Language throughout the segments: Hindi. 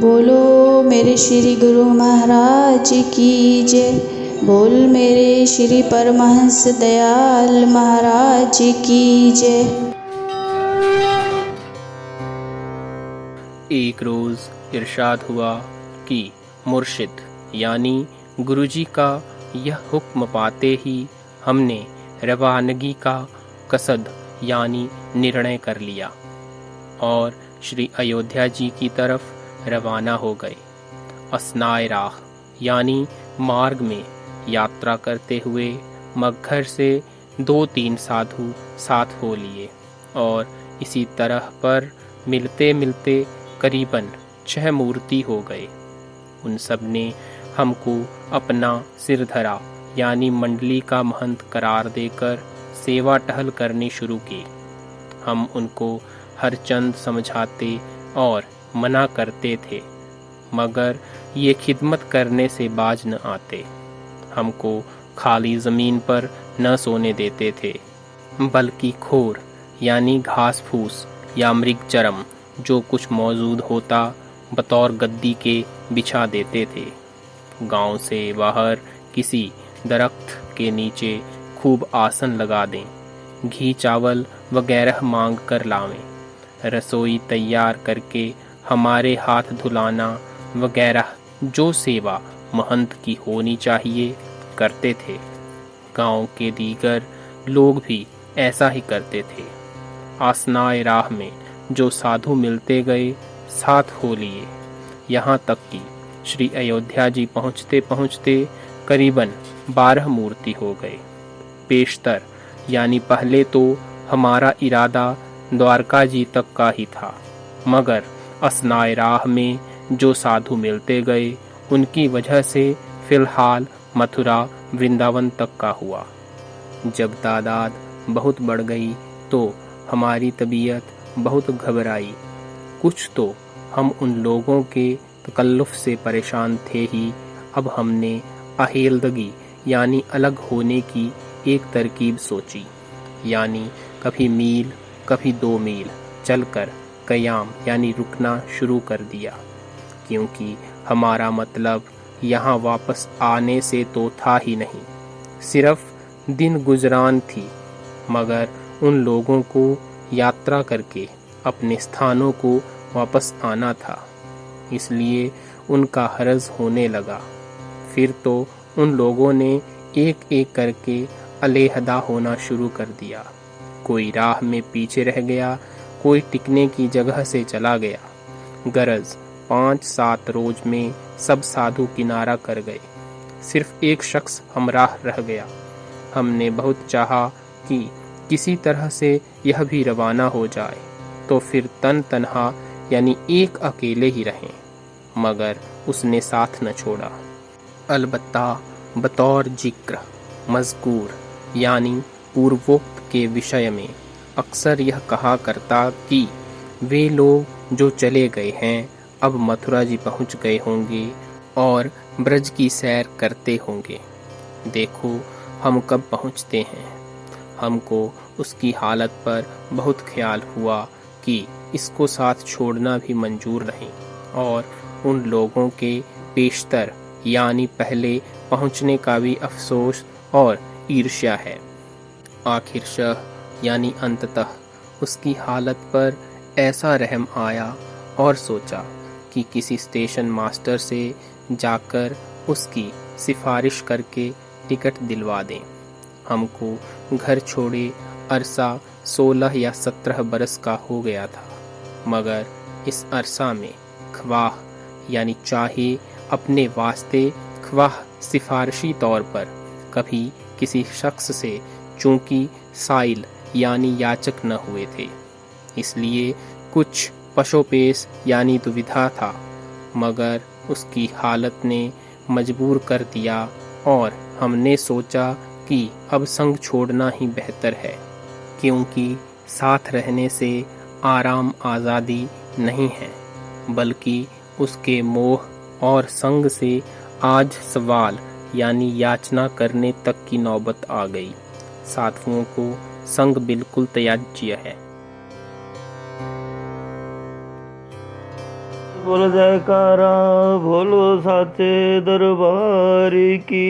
बोलो मेरे श्री गुरु महाराज की जय। बोल मेरे श्री परमहंस दयाल महाराज की जय। एक रोज़ इरशाद हुआ कि मुर्शिद यानी गुरुजी का यह हुक्म पाते ही हमने रवानगी का कसद यानी निर्णय कर लिया और श्री अयोध्या जी की तरफ रवाना हो गए। अस्नाए राह यानी मार्ग में यात्रा करते हुए मगहर से 2-3 साधु साथ हो लिए और इसी तरह पर मिलते मिलते करीबन 6 मूर्ति हो गए। उन सब ने हमको अपना सिर धरा यानी मंडली का महंत करार देकर सेवा टहल करनी शुरू की। हम उनको हर चंद समझाते और मना करते थे मगर ये खिदमत करने से बाज न आते। हमको खाली ज़मीन पर न सोने देते थे बल्कि खोर यानी घास फूस या मृग चरम जो कुछ मौजूद होता बतौर गद्दी के बिछा देते थे। गांव से बाहर किसी दरख्त के नीचे खूब आसन लगा दें, घी चावल वगैरह मांग कर लावें, रसोई तैयार करके हमारे हाथ धुलाना वगैरह जो सेवा महंत की होनी चाहिए करते थे। गांव के दीगर लोग भी ऐसा ही करते थे। आसनाए राह में जो साधु मिलते गए साथ हो लिए, यहाँ तक कि श्री अयोध्या जी पहुँचते पहुँचते करीबन 12 मूर्ति हो गए। पेशतर यानी पहले तो हमारा इरादा द्वारका जी तक का ही था मगर अस्नाए राह में जो साधु मिलते गए उनकी वजह से फिलहाल मथुरा वृंदावन तक का हुआ। जब तादाद बहुत बढ़ गई तो हमारी तबीयत बहुत घबराई। कुछ तो हम उन लोगों के तकल्लुफ़ से परेशान थे ही, अब हमने अहेलदगी यानी अलग होने की एक तरकीब सोची, यानी कभी मील कभी 2 मील चलकर कयाम यानी रुकना शुरू कर दिया, क्योंकि हमारा मतलब यहाँ वापस आने से तो था ही नहीं, सिर्फ दिन गुजरान थी। मगर उन लोगों को यात्रा करके अपने स्थानों को वापस आना था, इसलिए उनका हर्ज होने लगा। फिर तो उन लोगों ने एक एक करके अलहदा होना शुरू कर दिया। कोई राह में पीछे रह गया, कोई टिकने की जगह से चला गया। गरज 5-7 रोज में सब साधु किनारा कर गए, सिर्फ एक शख्स हमराह रह गया। हमने बहुत चाहा कि किसी तरह से यह भी रवाना हो जाए तो फिर तन्हा यानी एक अकेले ही रहें, मगर उसने साथ न छोड़ा। अलबत्ता बतौर जिक्र मज़कूर यानी पूर्वोक्त के विषय में अक्सर यह कहा करता कि वे लोग जो चले गए हैं अब मथुरा जी पहुंच गए होंगे और ब्रज की सैर करते होंगे। देखो हम कब पहुंचते हैं। हमको उसकी हालत पर बहुत ख्याल हुआ कि इसको साथ छोड़ना भी मंजूर नहीं और उन लोगों के पेशतर यानी पहले पहुंचने का भी अफसोस और ईर्ष्या है। आखिरशः यानी अंततः उसकी हालत पर ऐसा रहम आया और सोचा कि किसी स्टेशन मास्टर से जाकर उसकी सिफारिश करके टिकट दिलवा दें। हमको घर छोड़े अरसा 16 या 17 बरस का हो गया था, मगर इस अरसा में ख्वाह यानी चाहे अपने वास्ते ख्वाह सिफारिशी तौर पर कभी किसी शख्स से चूंकि साइल यानी याचक न हुए थे, इसलिए कुछ पशोपेश यानी दुविधा था, मगर उसकी हालत ने मजबूर कर दिया और हमने सोचा कि अब संग छोड़ना ही बेहतर है, क्योंकि साथ रहने से आराम आज़ादी नहीं है बल्कि उसके मोह और संग से आज सवाल यानी याचना करने तक की नौबत आ गई। साधुओं को संग बिल्कुल त्याज्य है। बोलो जयकारा, बोलो साचे दरबार की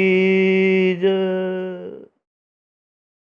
जय।